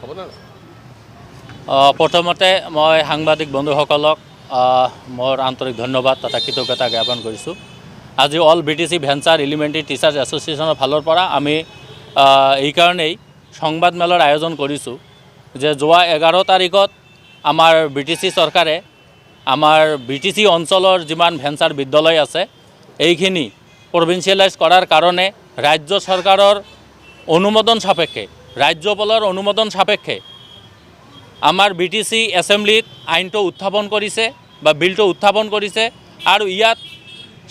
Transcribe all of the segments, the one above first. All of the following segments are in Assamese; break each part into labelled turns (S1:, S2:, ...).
S1: হ'বনে?
S2: প্ৰথমতে মই সাংবাদিক বন্ধুসকলক মোৰ আন্তৰিক ধন্যবাদ তথা কৃতজ্ঞতা জ্ঞাপন কৰিছোঁ। আজি all BTC venture elementary teachers এছ'চিয়েশ্যনৰ ফালৰ পৰা আমি এইকাৰণেই সংবাদমেলৰ আয়োজন কৰিছোঁ যে যোৱা 11 তাৰিখত আমাৰ BTC চৰকাৰে আমাৰ BTC অঞ্চলৰ যিমান ভেঞ্চাৰ বিদ্যালয় আছে এইখিনি প্ৰভিন্সিয়েলাইজ কৰাৰ কাৰণে ৰাজ্য চৰকাৰৰ অনুমোদন সাপেক্ষে ৰাজ্যপালৰ অনুমোদন সাপেক্ষে আমাৰ BTC এছেম্বলিত আইনটো উত্থাপন কৰিছে বা বিলটো উত্থাপন কৰিছে আৰু ইয়াত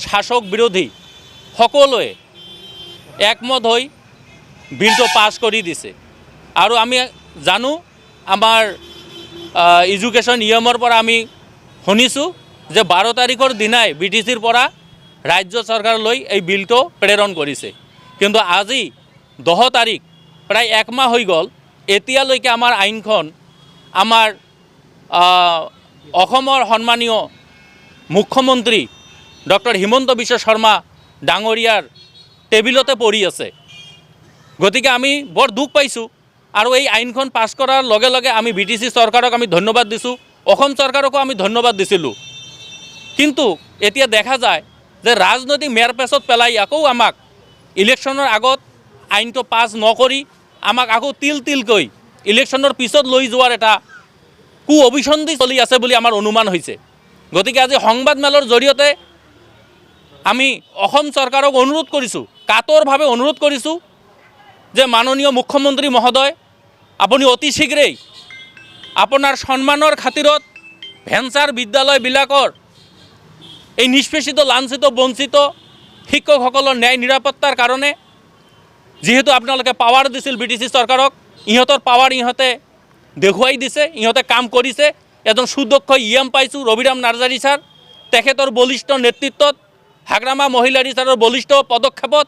S2: শাসক বিৰোধী সকলোৱে একমত হৈ বিলটো পাছ কৰি দিছে। আৰু আমি জানো আমাৰ এডুকেশ্যন নিয়মৰ পৰা আমি শুনিছোঁ যে 12 তাৰিখৰ দিনাই BTCৰ পৰা ৰাজ্য চৰকাৰলৈ এই বিলটো প্ৰেৰণ কৰিছে। কিন্তু আজি 10 তাৰিখ প্ৰায় একমাহ হৈ গ'ল, এতিয়ালৈকে আমাৰ আইনখন আমাৰ অসমৰ সন্মানীয় মুখ্যমন্ত্ৰী ডক্টৰ হিমন্ত বিশ্ব শৰ্মা ডাঙৰীয়াৰ টেবিলতে পৰি আছে। গতিকে আমি বৰ দুখ পাইছোঁ আৰু এই আইনখন পাছ কৰাৰ লগে লগে আমি BTC চৰকাৰক আমি ধন্যবাদ দিছোঁ, অসম চৰকাৰকো আমি ধন্যবাদ দিছিলোঁ। কিন্তু এতিয়া দেখা যায় যে ৰাজনৈতিক মেৰপেচত পেলাই আকৌ আমাক ইলেকশ্যনৰ আগত আইনটো পাছ নকৰি আমাক আকৌ তিলকৈ ইলেকশ্যনৰ পিছত লৈ যোৱাৰ এটা অভিসন্ধি চলি আছে বুলি আমাৰ অনুমান হৈছে। গতিকে আজি সংবাদমেলৰ জৰিয়তে আমি অসম চৰকাৰক অনুৰোধ কৰিছোঁ, কাতৰভাৱে অনুৰোধ কৰিছোঁ যে মাননীয় মুখ্যমন্ত্ৰী মহোদয় আপুনি অতি শীঘ্ৰেই আপোনাৰ সন্মানৰ খাতিৰত ভেঞ্চাৰ বিদ্যালয়বিলাকৰ এই নিষ্পেষিত লাঞ্ছিত বঞ্চিত শিক্ষকসকলৰ ন্যায় নিৰাপত্তাৰ কাৰণে যিহেতু আপোনালোকে পাৱাৰ দিছিল BTC চৰকাৰক, ইহঁতৰ পাৱাৰ ইহঁতে দেখুৱাই দিছে, ইহঁতে কাম কৰিছে। এজন সুদক্ষ EM পাইছোঁ ৰবিৰাম নাৰ্জাৰী ছাৰ, তেখেতৰ বলিষ্ঠ নেতৃত্বত হাগ্ৰামা মহিলাৰী ছাৰৰ বলিষ্ঠ পদক্ষেপত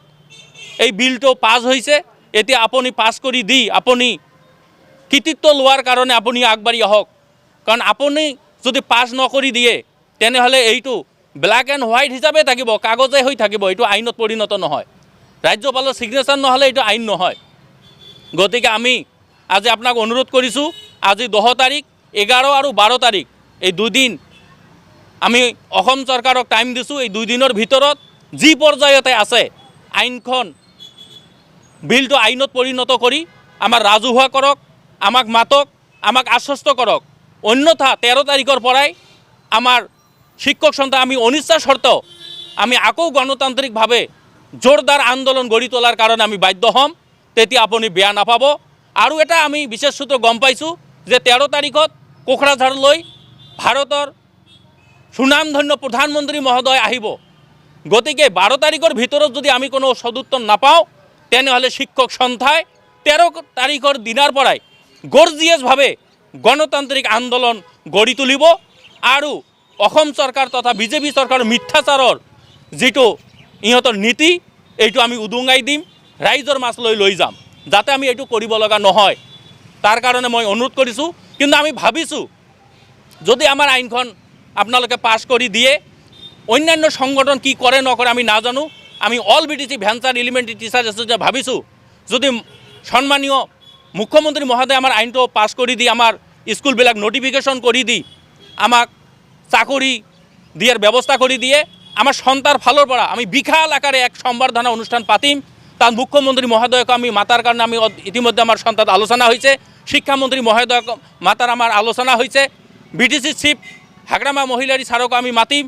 S2: এই বিলটো পাছ হৈছে। এতিয়া আপুনি পাছ কৰি দি আপুনি কৃতিত্ব লোৱাৰ কাৰণে আপুনি আগবাঢ়ি আহক, কাৰণ আপুনি যদি পাছ নকৰি দিয়ে তেনেহ'লে এইটো ব্লেক এণ্ড হোৱাইট হিচাপে থাকিব, কাগজে হৈ থাকিব, এইটো আইনত পৰিণত নহয়। ৰাজ্যপালৰ ছিগনেচাৰ নহ'লে এইটো আইন নহয়। গতিকে আমি আজি আপোনাক অনুৰোধ কৰিছোঁ, আজি 10 তাৰিখ 11 আৰু 12 তাৰিখ এই 2 দিন আমি অসম চৰকাৰক টাইম দিছোঁ। এই 2 দিনৰ ভিতৰত যি পৰ্যায়তে আছে আইনখন বিলটো আইনত পৰিণত কৰি আমাৰ ৰাজহুৱা কৰক, আমাক মাতক, আমাক আশ্বস্ত কৰক। অন্যথা 13 তাৰিখৰ পৰাই আমাৰ শিক্ষক সন্থা আমি অনিচ্ছা স্বত্বেও আমি আকৌ গণতান্ত্ৰিকভাৱে জোৰদাৰ আন্দোলন গঢ়ি তোলাৰ কাৰণে আমি বাধ্য হ'ম। তেতিয়া আপুনি বেয়া নাপাব। আৰু এটা আমি বিশেষ সূত্ৰে গম পাইছোঁ যে 13 তাৰিখত কোকৰাঝাৰলৈ ভাৰতৰ সুনামধন্য প্ৰধানমন্ত্ৰী মহোদয় আহিব। গতিকে 12 তাৰিখৰ ভিতৰত যদি আমি কোনো সদুত্তৰ নাপাওঁ তেনেহ'লে শিক্ষক সন্থাই 13 তাৰিখৰ দিনাৰ পৰাই গৰ্জিয়াছভাৱে গণতান্ত্ৰিক আন্দোলন গঢ়ি তুলিব আৰু অসম চৰকাৰ তথা BJP চৰকাৰৰ মিথ্যাচাৰৰ যিটো ইহঁতৰ নীতি এইটো আমি উদুঙাই দিম, ৰাইজৰ মাজলৈ লৈ যাম, যাতে আমি এইটো কৰিব লগা নহয়। তাৰ কাৰণে মই অনুৰোধ কৰিছোঁ। কিন্তু আমি ভাবিছোঁ যদি আমাৰ আইনখন আপোনালোকে পাছ কৰি দিয়ে, অন্যান্য সংগঠন কি কৰে নকৰে আমি নাজানো, আমি all BTC venture elementary teachers এছ'চিয়েশ্যনে ভাবিছোঁ যদি সন্মানীয় মুখ্যমন্ত্ৰী মহোদয় আমাৰ আইনটো পাছ কৰি দি আমাৰ স্কুলবিলাক নটিফিকেশ্যন কৰি দি আমাক চাকৰি দিয়াৰ ব্যৱস্থা কৰি দিয়ে, আমাৰ সন্থাৰ ফালৰ পৰা আমি বিশাল আকাৰে এক সম্বৰ্ধনা অনুষ্ঠান পাতিম। তাত মুখ্যমন্ত্ৰী মহোদয়ক আমি মাতাৰ কাৰণে আমি ইতিমধ্যে আমাৰ সন্থাত আলোচনা হৈছে, শিক্ষামন্ত্ৰী মহোদয়ক মাতাৰ আমাৰ আলোচনা হৈছে, BTC চিফ হাগ্ৰামা মহিলাৰী ছাৰকো আমি মাতিম,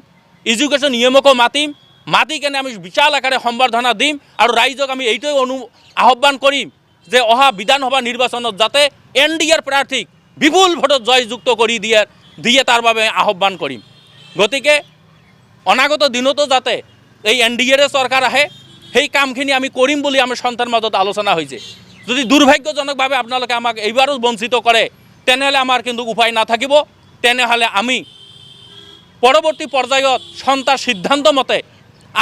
S2: এডুকেশ্যন নিয়মকো মাতিম, মাতি কেনে আমি বিশাল আকাৰে সম্বৰ্ধনা দিম আৰু ৰাইজক আমি এইটোৱে আহ্বান কৰিম যে অহা বিধানসভা নিৰ্বাচনত যাতে NDAৰ প্ৰাৰ্থীক বিপুল ভোটত জয়যুক্ত কৰি দিয়ে তাৰ বাবে আহ্বান কৰিম। গতিকে অনাগত দিনতো যাতে এই NDAৰে চৰকাৰ আহে সেই কামখিনি আমি কৰিম বুলি আমাৰ সন্থাৰ মাজত আলোচনা হৈছে। যদি দুৰ্ভাগ্যজনকভাৱে আপোনালোকে আমাক এইবাৰো বঞ্চিত কৰে তেনেহ'লে আমাৰ কিন্তু উপায় নাথাকিব। তেনেহ'লে আমি পৰৱৰ্তী পৰ্যায়ত সন্থাৰ সিদ্ধান্ত মতে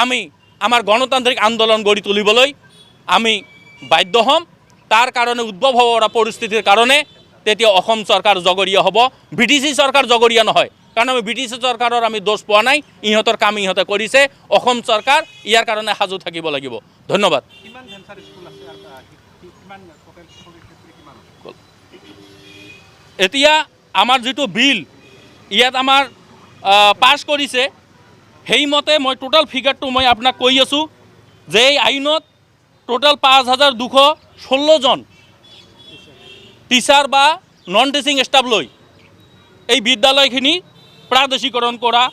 S2: আমি আমাৰ গণতান্ত্ৰিক আন্দোলন গঢ়ি তুলিবলৈ আমি বাধ্য হ'ম। তাৰ কাৰণে উদ্ভৱ হ'ব পৰা পৰিস্থিতিৰ কাৰণে তেতিয়া অসম চৰকাৰ জগৰীয়া হ'ব, BTC চৰকাৰ জগৰীয়া নহয়। কাৰণ আমি BTC চৰকাৰৰ আমি দোষ পোৱা নাই, ইহঁতৰ কাম ইহঁতে কৰিছে। অসম চৰকাৰ ইয়াৰ কাৰণে সাজু থাকিব লাগিব। ধন্যবাদ। এতিয়া আমাৰ যিটো বিল ইয়াত আমাৰ পাছ কৰিছে সেইমতে মই টোটাল ফিগাৰটো মই আপোনাক কৈ আছোঁ যে এই আইনত টোটাল 5,216 জন টিচাৰ বা নন টিচিং ষ্টাফ লৈ এই বিদ্যালয়খিনি প্ৰাদেশিকৰণ কৰা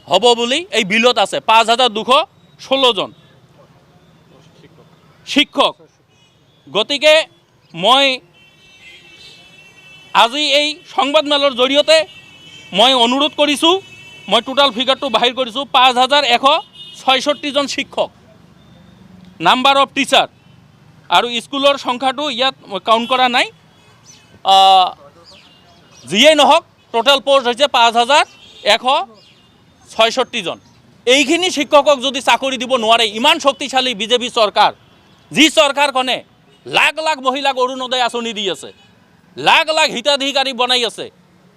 S2: হ'ব বুলি এই বিলত আছে। 5,216 জন শিক্ষক। গতিকে মই আজি এই সংবাদমেলৰ জৰিয়তে মই অনুৰোধ কৰিছোঁ, মই টোটাল ফিগাৰটো বাহিৰ কৰিছোঁ 5,166 জন শিক্ষক, নাম্বাৰ অফ টিচাৰ, আৰু স্কুলৰ সংখ্যাটো ইয়াত কাউণ্ট কৰা নাই। যিয়েই নহওক টোটেল পষ্ট হৈছে 5,166 জন। এইখিনি শিক্ষকক যদি চাকৰি দিব নোৱাৰে, ইমান শক্তিশালী বিজেপি চৰকাৰ, যি চৰকাৰখনে লাখ লাখ মহিলাক অৰুণোদয় আঁচনি দি আছে, লাখ লাখ হিতাধিকাৰী বনাই আছে,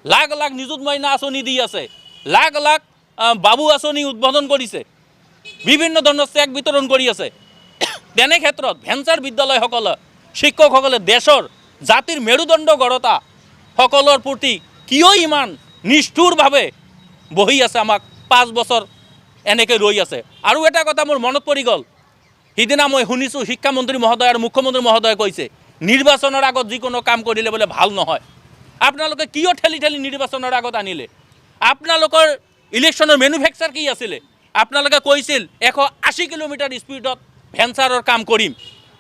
S2: লাখ লাখ নিযুত মইনা আঁচনি দি আছে, লাখ লাখ বাবু আঁচনি উদ্বোধন কৰিছে, বিভিন্ন ধৰণৰ চেক বিতৰণ কৰি আছে, তেনে ক্ষেত্ৰত ভেঞ্চাৰ বিদ্যালয়সকলে শিক্ষকসকলে দেশৰ জাতিৰ মেৰুদণ্ড গঢ়তা সকলৰ প্ৰতি কিয় ইমান নিষ্ঠুৰভাৱে বহি আছে, আমাক 5 বছৰ এনেকৈ ৰৈ আছে। আৰু এটা কথা মোৰ মনত পৰি গ'ল, সিদিনা মই শুনিছোঁ শিক্ষামন্ত্ৰী মহোদয় আৰু মুখ্যমন্ত্ৰী মহোদয়ে কৈছে নিৰ্বাচনৰ আগত যিকোনো কাম কৰিলে বোলে ভাল নহয়। আপোনালোকে কিয় ঠেলি ঠেলি নিৰ্বাচনৰ আগত আনিলে? আপোনালোকৰ ইলেকশ্যনৰ মেনুফেকচাৰ কি আছিলে? আপোনালোকে কৈছিল 180 কিলোমিটাৰ স্পীডত ভেঞ্চাৰৰ কাম কৰিম।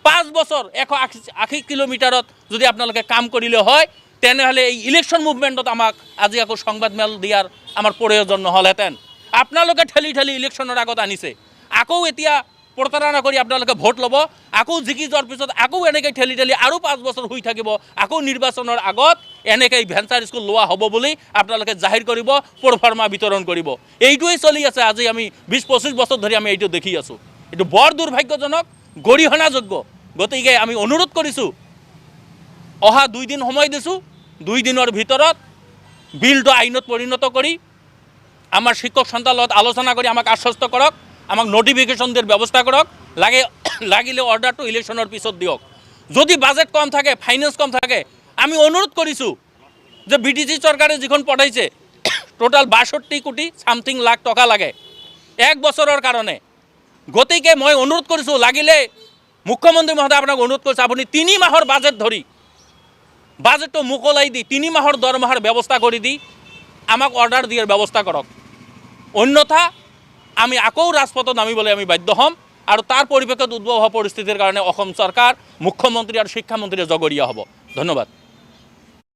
S2: 5 বছৰ 180 কিলোমিটাৰত যদি আপোনালোকে কাম কৰিলে হয়, তেনেহ'লে এই ইলেকশ্যন মুভমেণ্টত আমাক আজি আকৌ সংবাদমেল দিয়াৰ আমাৰ প্ৰয়োজন নহ'লহেঁতেন। আপোনালোকে ঠেলি ঠেলি ইলেকশ্যনৰ আগত আনিছে, আকৌ এতিয়া প্ৰতাৰণা কৰি আপোনালোকে ভোট ল'ব, আকৌ জিকি যোৱাৰ পিছত আকৌ এনেকৈ ঠেলি ঠেলি আৰু 5 বছৰ শুই থাকিব, আকৌ নিৰ্বাচনৰ আগত এনেকৈ ভেঞ্চাৰ স্কুল লোৱা হ'ব বুলি আপোনালোকে জাহিৰ কৰিব, প্ৰফাৰ্মা বিতৰণ কৰিব। এইটোৱেই চলি আছে, আজি আমি 20-25 বছৰ ধৰি আমি এইটো দেখি আছোঁ। এইটো বৰ দুৰ্ভাগ্যজনক, গৰিহণাযোগ্য। গতিকে আমি অনুৰোধ কৰিছোঁ, অহা 2 দিন সময় দিছোঁ, 2 দিনৰ ভিতৰত বিলটো আইনত পৰিণত কৰি আমাৰ শিক্ষক সন্থালত আলোচনা কৰি আমাক আশ্বস্ত কৰক, আমাক নটিফিকেশ্যন দিয়াৰ ব্যৱস্থা কৰক, লাগিলে অৰ্ডাৰটো ইলেকশ্যনৰ পিছত দিয়ক। যদি বাজেট কম থাকে, ফাইনেন্স কম থাকে, আমি অনুৰোধ কৰিছোঁ যে BTC চৰকাৰে যিখন পঠাইছে টোটাল 62 কোটি চামথিং লাখ টকা লাগে 1 বছৰৰ কাৰণে। গতিকে মই অনুৰোধ কৰিছোঁ, লাগিলে মুখ্যমন্ত্ৰী মহোদয় আপোনাক অনুৰোধ কৰিছোঁ, আপুনি 3 মাহৰ বাজেট ধৰি বাজেটটো মোকলাই দি 3 মাহৰ দৰমহাৰ ব্যৱস্থা কৰি দি আমাক অৰ্ডাৰ দিয়াৰ ব্যৱস্থা কৰক। অন্যথা আমি আকৌ ৰাজপথত নামিবলৈ আমি বাধ্য হ'ম, আৰু তাৰ পৰিপ্ৰেক্ষিতত উদ্ভৱ হোৱা পৰিস্থিতিৰ কাৰণে অসম চৰকাৰ, মুখ্যমন্ত্ৰী আৰু শিক্ষামন্ত্ৰীয়ে জগৰীয়া হ'ব। ধন্যবাদ।